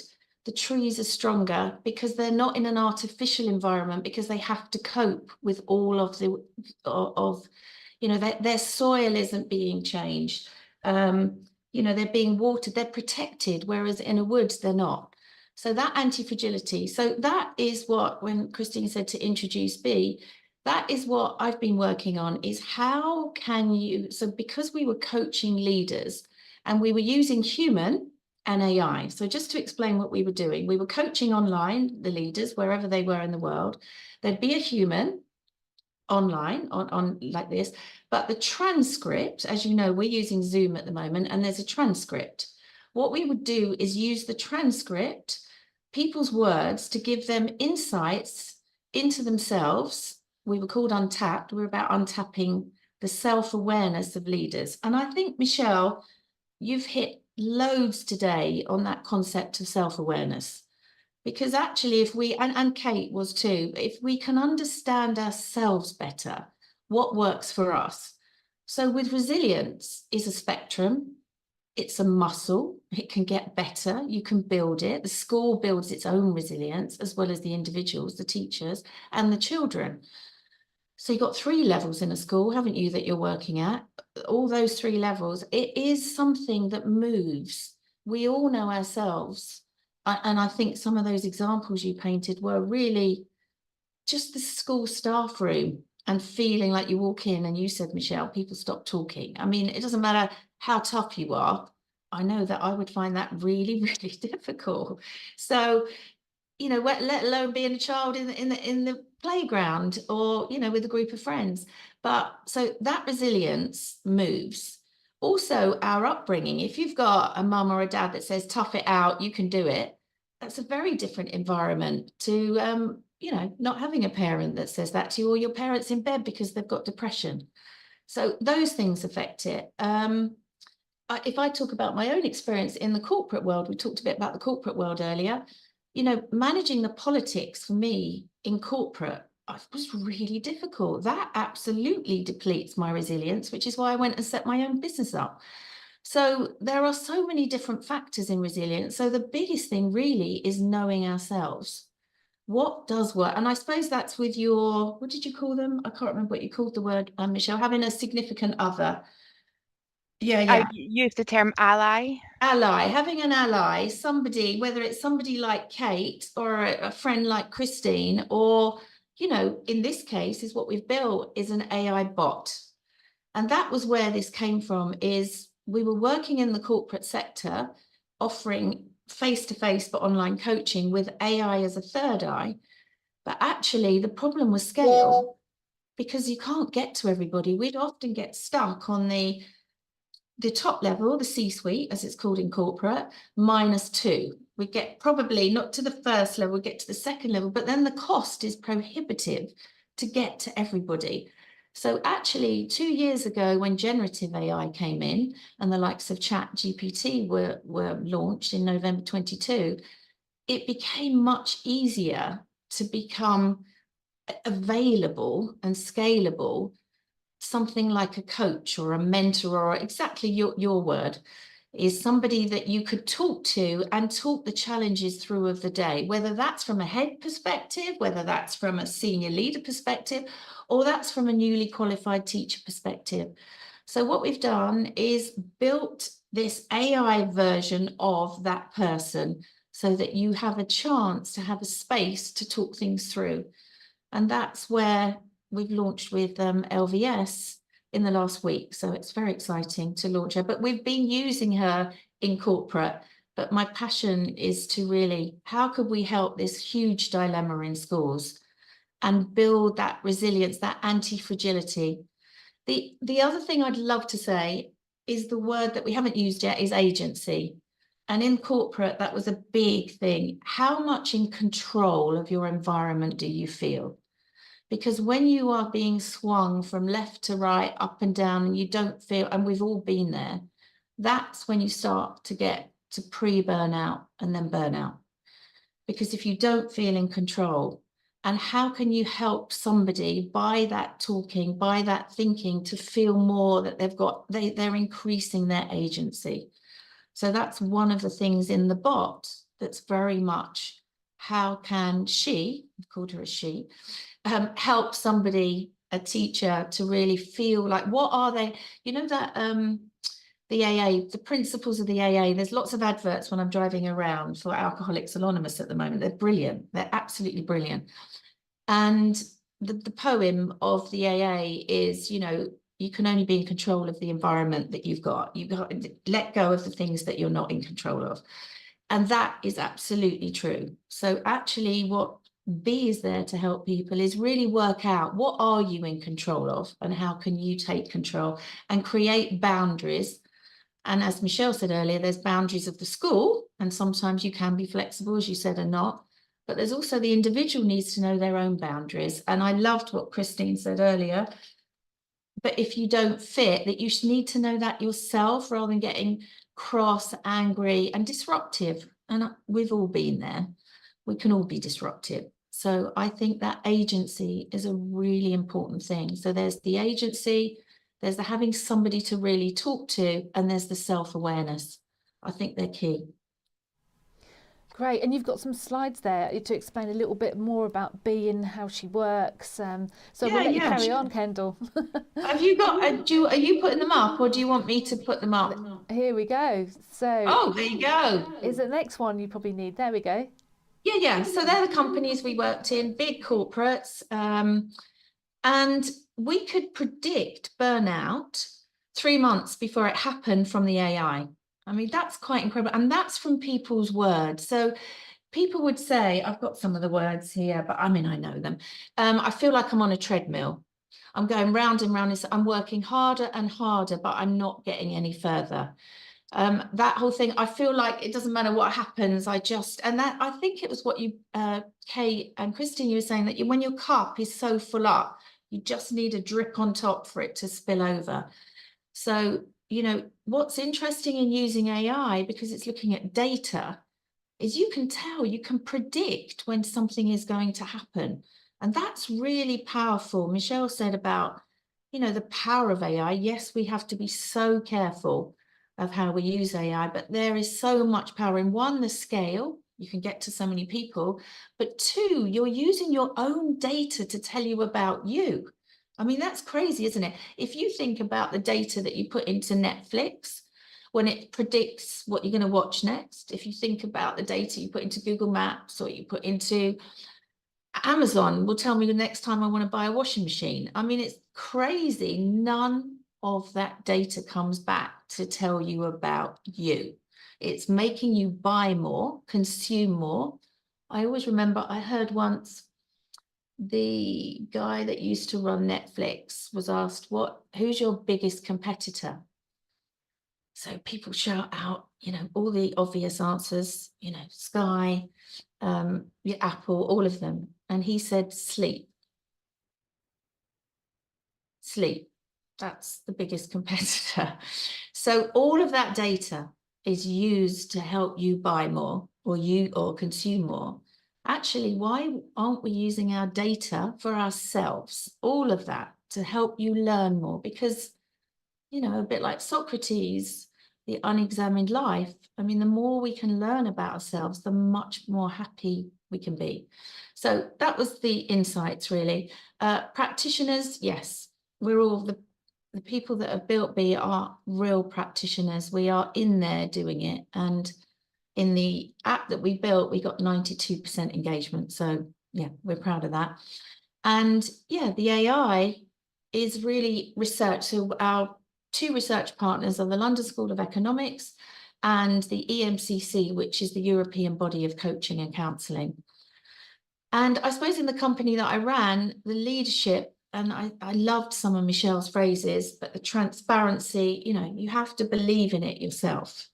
the trees are stronger because they're not in an artificial environment, because they have to cope with all of their soil isn't being changed. They're being watered, they're protected, whereas in a wood, they're not. So that anti-fragility. So that is what, when Christine said to introduce B, that is what I've been working on, is how can you, so because we were coaching leaders and we were using human and AI. So just to explain what we were doing, we were coaching online the leaders wherever they were in the world. There'd be a human online on like this, but the transcript, as you know, we're using Zoom at the moment, and there's a transcript. What we would do is use the transcript, people's words, to give them insights into themselves. We were called Untapped. We're about untapping the self-awareness of leaders. And I think, Michelle, you've hit loads today on that concept of self-awareness. Because actually, if we, and Kate was too, if we can understand ourselves better, what works for us. So with resilience is a spectrum. It's a muscle. It can get better. You can build it. The school builds its own resilience, as well as the individuals, the teachers, and the children. So you've got 3 levels in a school, haven't you, that you're working at? All those 3 levels. It is something that moves. We all know ourselves. And I think some of those examples you painted were really just the school staff room and feeling like you walk in and you said, Michelle, people stop talking. I mean, it doesn't matter how tough you are. I know that I would find that really, really difficult. So, you know, let alone being a child in the playground or, you know, with a group of friends. But so that resilience moves. Also, our upbringing, if you've got a mum or a dad that says, tough it out, you can do it, that's a very different environment to, you know, not having a parent that says that to you, or your parents in bed because they've got depression. So those things affect it. If I talk about my own experience in the corporate world, we talked a bit about the corporate world earlier, you know, managing the politics for me in corporate was really difficult. That absolutely depletes my resilience, which is why I went and set my own business up. So there are so many different factors in resilience. So the biggest thing really is knowing ourselves. What does work? And I suppose that's with your, what did you call them? I can't remember what you called the word, Michelle, having a significant other. Yeah. I use the term ally. Ally, having an ally, somebody, whether it's somebody like Kate or a friend like Christine, or, you know, in this case is what we've built is an AI bot. And that was where this came from, is we were working in the corporate sector, offering face-to-face but online coaching with AI as a third eye. But actually the problem was scale, because you can't get to everybody. We'd often get stuck on the top level, the C-suite, as it's called in corporate, -2. We get probably not to the first level, we get to the second level, but then the cost is prohibitive to get to everybody. So actually 2 years ago, when generative AI came in and the likes of ChatGPT were launched in November 22, it became much easier to become available and scalable, something like a coach or a mentor, or exactly your word, is somebody that you could talk to and talk the challenges through of the day, whether that's from a head perspective, whether that's from a senior leader perspective, or that's from a newly qualified teacher perspective. So what we've done is built this AI version of that person so that you have a chance to have a space to talk things through. And that's where we've launched with LVS in the last week. So it's very exciting to launch her. But we've been using her in corporate. But my passion is to really, how could we help this huge dilemma in schools and build that resilience, that anti-fragility? The other thing I'd love to say is the word that we haven't used yet is agency. And in corporate, that was a big thing. How much in control of your environment do you feel? Because when you are being swung from left to right, up and down, and you don't feel, and we've all been there, that's when you start to get to pre-burnout and then burnout. Because if you don't feel in control, and how can you help somebody by that talking, by that thinking, to feel more that they're increasing their agency? So that's one of the things in the bot that's very much, how can she, I've called her a she, help somebody, a teacher, to really feel like, what are they, you know, that the AA, the principles of the AA, there's lots of adverts when I'm driving around for Alcoholics Anonymous at the moment. They're brilliant. They're absolutely brilliant. And the poem of the AA is, you know, you can only be in control of the environment that you've got. You've got to let go of the things that you're not in control of. And that is absolutely true. So actually what B is there to help people, is really work out what are you in control of and how can you take control and create boundaries. And as Michelle said earlier, there's boundaries of the school, and sometimes you can be flexible, as you said, or not. But there's also the individual needs to know their own boundaries. And I loved what Christine said earlier. But if you don't fit, that you need to know that yourself rather than getting cross, angry, and disruptive. And we've all been there. We can all be disruptive. So I think that agency is a really important thing. So there's the agency, there's the having somebody to really talk to, and there's the self-awareness. I think they're key. Great, and you've got some slides there to explain a little bit more about B and how she works. So we'll let you carry on, Kendal. Have you got? Are you putting them up, or do you want me to put them up? Here we go. So oh, there you go. Is the next one you probably need? There we go. Yeah. So they're the companies we worked in, big corporates, and we could predict burnout 3 months before it happened from the AI. I mean, that's quite incredible. And that's from people's words. So people would say, I've got some of the words here, but I mean, I know them. I feel like I'm on a treadmill. I'm going round and round. I'm working harder and harder, but I'm not getting any further. That whole thing, I feel like it doesn't matter what happens. And that, I think it was what you, Kate and Christine, you were saying that when your cup is so full up, you just need a drip on top for it to spill over. So, you know, what's interesting in using AI, because it's looking at data, is you can tell, you can predict when something is going to happen. And that's really powerful. Michelle said about, you know, the power of AI. Yes, we have to be so careful of how we use AI, but there is so much power in one, the scale, you can get to so many people, but two, you're using your own data to tell you about you. I mean, that's crazy, isn't it? If you think about the data that you put into Netflix, when it predicts what you're going to watch next, if you think about the data you put into Google Maps or you put into Amazon, will tell me the next time I want to buy a washing machine. I mean, it's crazy. None of that data comes back to tell you about you. It's making you buy more, consume more. I always remember I heard once, the guy that used to run Netflix was asked, who's your biggest competitor? So people shout out, you know, all the obvious answers, you know, Sky, Apple, all of them. And he said, sleep. Sleep. That's the biggest competitor. So all of that data is used to help you buy more or consume more. Actually, why aren't we using our data for ourselves? All of that to help you learn more, because, you know, a bit like Socrates, the unexamined life. I mean, the more we can learn about ourselves, the much more happy we can be. So that was the insights, really. Practitioners, yes, we're all the people that have built B are real practitioners. We are in there doing it. And in the app that we built, we got 92% engagement. So yeah, we're proud of that. And yeah, the AI is really research. So our two research partners are the London School of Economics and the EMCC, which is the European Body of Coaching and Counselling. And I suppose in the company that I ran, the leadership, and I loved some of Michelle's phrases, but the transparency, you know, you have to believe in it yourself.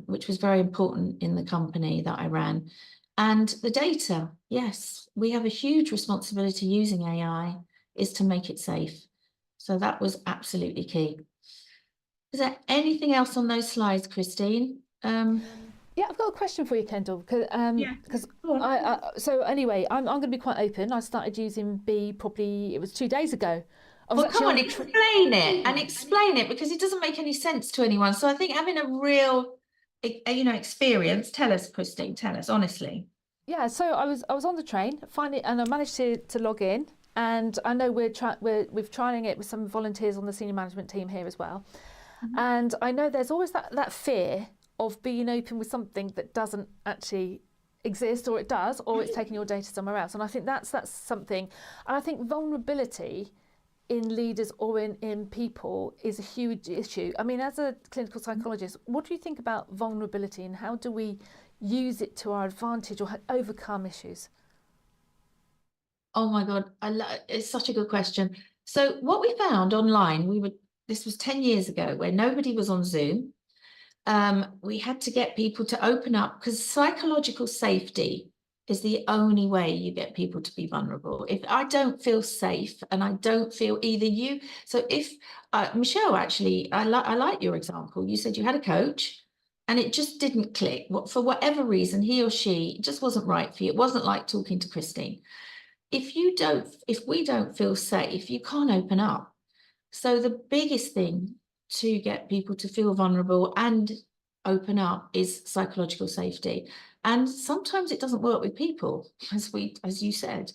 Which was very important in the company that I ran. And the data, yes, we have a huge responsibility using AI is to make it safe. So that was absolutely key. Is there anything else on those slides, Christine? Yeah, I've got a question for you, Kendal. Because so anyway, I'm going to be quite open. I started using B probably, it was 2 days ago. Well, come on, explain it, because it doesn't make any sense to anyone. So I think having a real, you know, experience. Tell us, Christine. Tell us honestly. Yeah, so I was on the train, finally, and I managed to log in. And I know we've trying it with some volunteers on the senior management team here as well. Mm-hmm. And I know there's always that fear of being open with something that doesn't actually exist, or it does, or it's taking your data somewhere else. And I think that's something. And I think vulnerability in leaders or in people is a huge issue. I mean, as a clinical psychologist, what do you think about vulnerability and how do we use it to our advantage or overcome issues? Oh my God, it's such a good question. So what we found online, this was 10 years ago, where nobody was on Zoom. We had to get people to open up, because psychological safety is the only way you get people to be vulnerable. If I don't feel safe, and I don't feel either you, so if Michelle, actually, I like your example. You said you had a coach and it just didn't click. For whatever reason, he or she just wasn't right for you. It wasn't like talking to Christine. If we don't feel safe, you can't open up. So the biggest thing to get people to feel vulnerable and open up is psychological safety. And sometimes it doesn't work with people, as you said.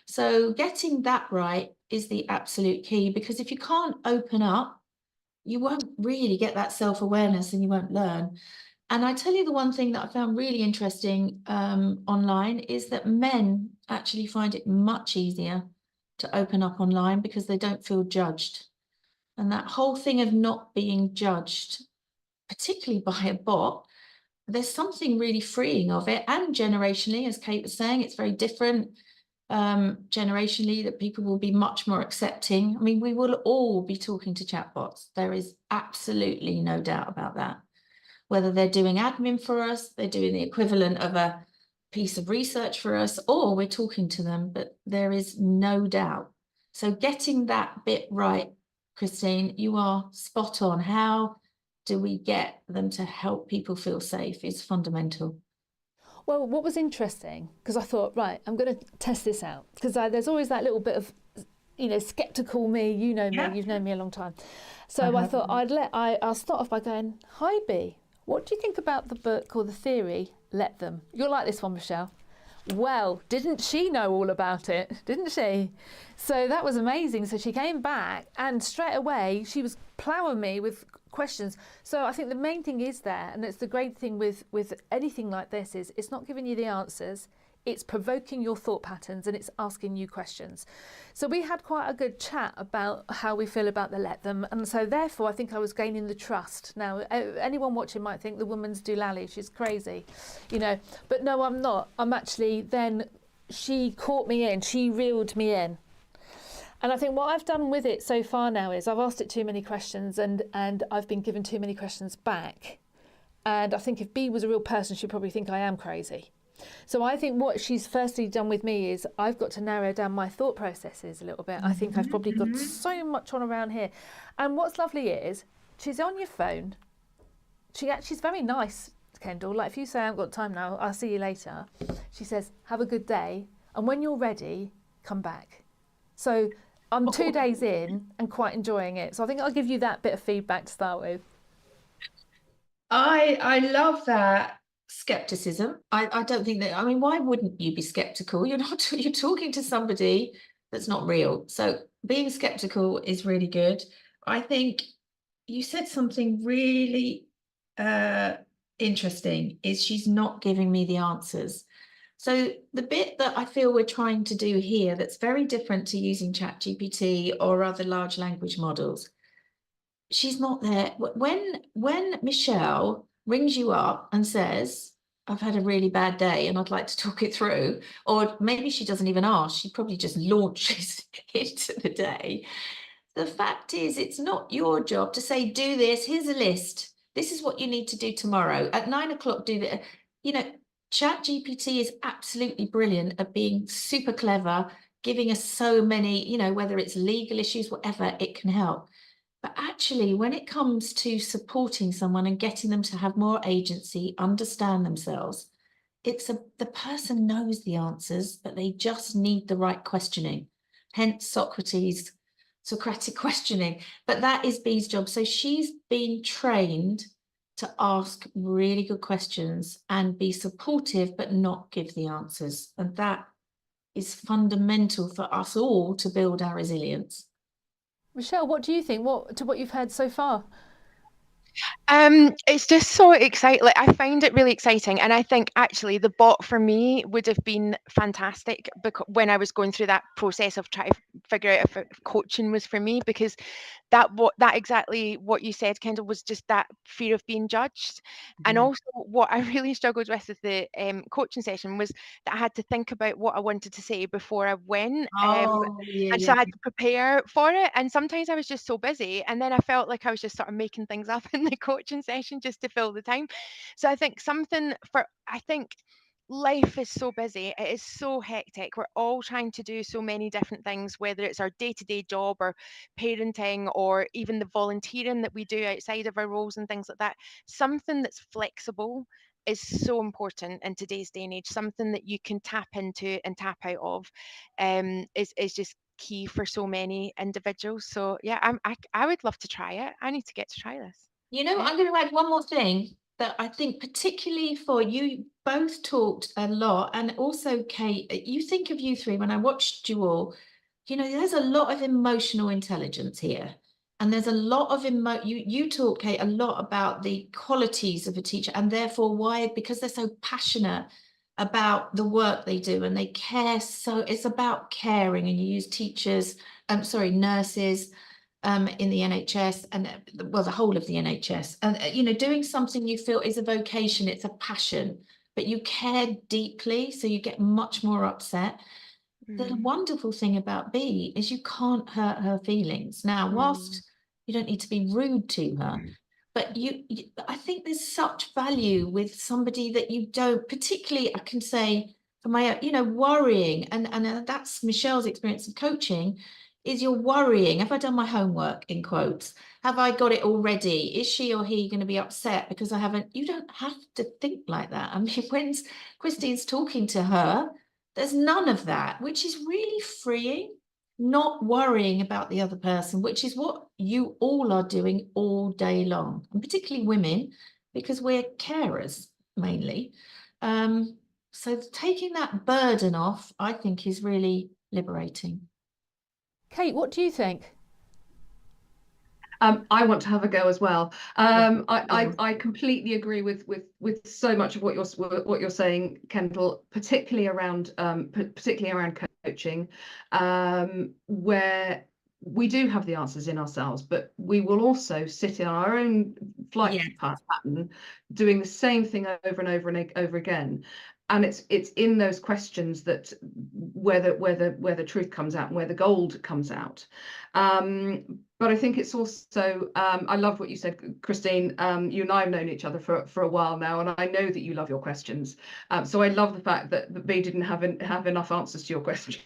So getting that right is the absolute key, because if you can't open up, you won't really get that self-awareness and you won't learn. And I tell you, the one thing that I found really interesting online is that men actually find it much easier to open up online because they don't feel judged. And that whole thing of not being judged, particularly by a bot, there's something really freeing of it. And generationally, as Kate was saying, it's very different generationally, that people will be much more accepting. I mean, we will all be talking to chatbots. There is absolutely no doubt about that. Whether they're doing admin for us, they're doing the equivalent of a piece of research for us, or we're talking to them, but there is no doubt. So getting that bit right, Christine, you are spot on. How do we get them to help people feel safe is fundamental. Well, what was interesting, because I thought, right, I'm going to test this out, because there's always that little bit of, skeptical me. You know me, you've known me a long time. So I thought I'll start off by going, hi B, what do you think about the book or the theory, Let Them? You'll like this one, Michelle. Well, didn't she know all about it? Didn't she? So that was amazing. So she came back and straight away she was ploughing me with questions. So I think the main thing is there, and it's the great thing with anything like this, is it's not giving you the answers, it's provoking your thought patterns and it's asking you questions. So we had quite a good chat about how we feel about the Let Them, and so therefore I think I was gaining the trust. Now anyone watching might think the woman's doolally, she's crazy, but no, I'm not. I'm actually, then she caught me in, she reeled me in. And I think what I've done with it so far now is I've asked it too many questions and I've been given too many questions back. And I think if B was a real person, she'd probably think I am crazy. So I think what she's firstly done with me is I've got to narrow down my thought processes a little bit. I think I've probably got so much on around here. And what's lovely is she's on your phone. She's very nice, Kendal. Like if you say, I haven't got time now, I'll see you later. She says, have a good day. And when you're ready, come back. So I'm 2 days in and quite enjoying it. So I think I'll give you that bit of feedback to start with. I love that skepticism. I don't think that, I mean, why wouldn't you be skeptical? You're talking to somebody that's not real. So being skeptical is really good. I think you said something really interesting, is she's not giving me the answers. So the bit that I feel we're trying to do here that's very different to using ChatGPT or other large language models, she's not there. When Michelle rings you up and says, I've had a really bad day and I'd like to talk it through, or maybe she doesn't even ask, she probably just launches into the day. The fact is, it's not your job to say, do this, here's a list, this is what you need to do tomorrow. At 9 o'clock, do that. ChatGPT is absolutely brilliant at being super clever, giving us so many, whether it's legal issues, whatever, it can help. But actually, when it comes to supporting someone and getting them to have more agency, understand themselves, the person knows the answers, but they just need the right questioning. Hence Socratic questioning. But that is Bee's job. So she's been trained to ask really good questions and be supportive, but not give the answers. And that is fundamental for us all to build our resilience. Michelle, what do you think? What you've heard so far? It's just so exciting. Like, I find it really exciting, and I think actually the bot for me would have been fantastic because when I was going through that process of trying to figure out if coaching was for me, because that exactly what you said, Kendall, was just that fear of being judged. And also what I really struggled with the coaching session was that I had to think about what I wanted to say before I went. Oh, yeah, And so yeah. I had to prepare for it. And sometimes I was just so busy. And then I felt like I was just sort of making things up in the coaching session just to fill the time. So I think life is so busy. It is so hectic. We're all trying to do so many different things, whether it's our day-to-day job or parenting or even the volunteering that we do outside of our roles and things like that. Something that's flexible is so important in today's day and age. Something that you can tap into and tap out of is just key for so many individuals. So yeah, I would love to try it. I need to get to try this. You know, Yeah. I'm going to add one more thing that I think particularly for you both talked a lot, and also Kate, you think of you three when I watched you all, you know, there's a lot of emotional intelligence here. And there's a lot of you talk, Kate, a lot about the qualities of a teacher, and therefore why, because they're so passionate about the work they do and they care. So it's about caring, and you use nurses, in the NHS and well, the whole of the NHS, and you know, doing something you feel is a vocation, it's a passion, but you care deeply, so you get much more upset. The wonderful thing about B is you can't hurt her feelings. Now, whilst you don't need to be rude to her, but I think there's such value with somebody that you don't, particularly I can say for my, you know, worrying, and that's Michelle's experience of coaching, is you're worrying, have I done my homework, in quotes? Have I got it all ready? Is she or he going to be upset because I haven't? You don't have to think like that. I mean, when Christine's talking to her, there's none of that, which is really freeing, not worrying about the other person, which is what you all are doing all day long, and particularly women, because we're carers mainly. So taking that burden off, I think, is really liberating. Kate, what do you think? I want to have a go as well. I completely agree with so much of what you're saying, Kendall, particularly around coaching, where we do have the answers in ourselves, but we will also sit in our own flight pattern, doing the same thing over and over and over again. And it's in those questions that where the truth comes out and where the gold comes out. But I think it's also, I love what you said, Christine. You and I have known each other for a while now, and I know that you love your questions. So I love the fact that B didn't have enough answers to your questions.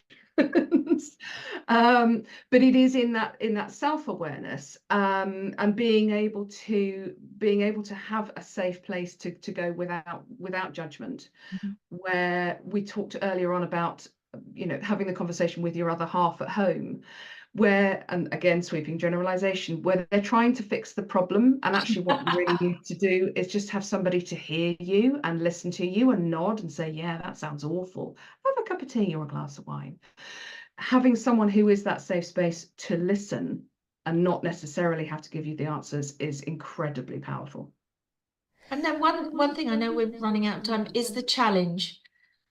But it is in that self-awareness, and being able to have a safe place to go without judgment. Where we talked earlier on about, you know, having the conversation with your other half at home, where, and again, sweeping generalization, where they're trying to fix the problem, and actually what you really need to do is just have somebody to hear you and listen to you and nod and say, yeah, that sounds awful, have a cup of tea or a glass of wine. Having someone who is that safe space to listen and not necessarily have to give you the answers is incredibly powerful. And then one thing, I know we're running out of time, is the challenge.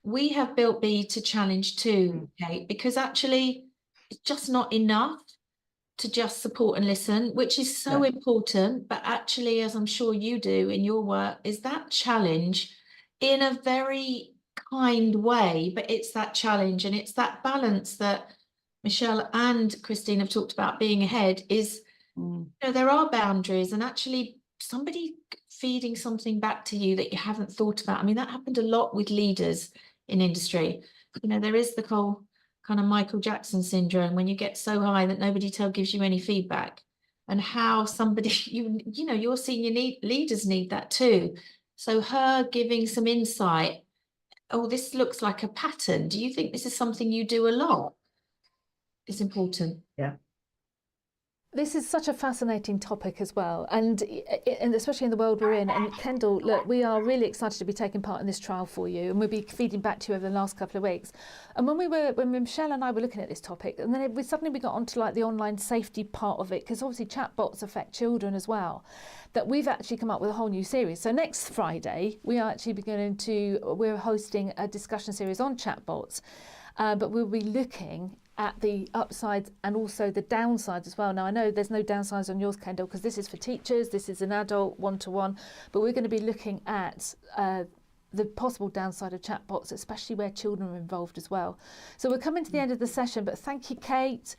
We have built B to challenge too, Kate, because actually it's just not enough to just support and listen, which is so important. But actually, as I'm sure you do in your work, is that challenge in a very kind way, but it's that challenge, and it's that balance that Michelle and Christine have talked about. Being ahead is, you know, there are boundaries, and actually somebody feeding something back to you that you haven't thought about. I mean, that happened a lot with leaders in industry. You know, there is the whole kind of Michael Jackson syndrome, when you get so high that nobody gives you any feedback, and how somebody, you know, your senior leaders need that too. So her giving some insight, oh, this looks like a pattern. Do you think this is something you do a lot? It's important. Yeah. This is such a fascinating topic as well, and especially in the world we're in. And Kendal, look, we are really excited to be taking part in this trial for you, and we'll be feeding back to you over the last couple of weeks. And when Michelle and I were looking at this topic, and then we got onto like the online safety part of it, because obviously chatbots affect children as well, that we've actually come up with a whole new series. So next Friday, we're hosting a discussion series on chatbots, but we'll be looking at the upsides and also the downsides as well. Now, I know there's no downsides on yours, Kendal, because this is for teachers, this is an adult one-to-one, but we're going to be looking at the possible downside of chatbots, especially where children are involved as well. So we're coming to the end of the session, but thank you, Kate.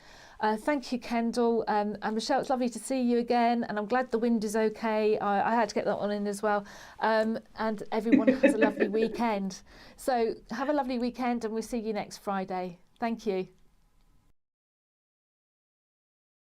Thank you, Kendal. And Michelle, it's lovely to see you again. And I'm glad the wind is okay. I had to get that one in as well. And everyone has a lovely weekend. So have a lovely weekend, and we'll see you next Friday. Thank you.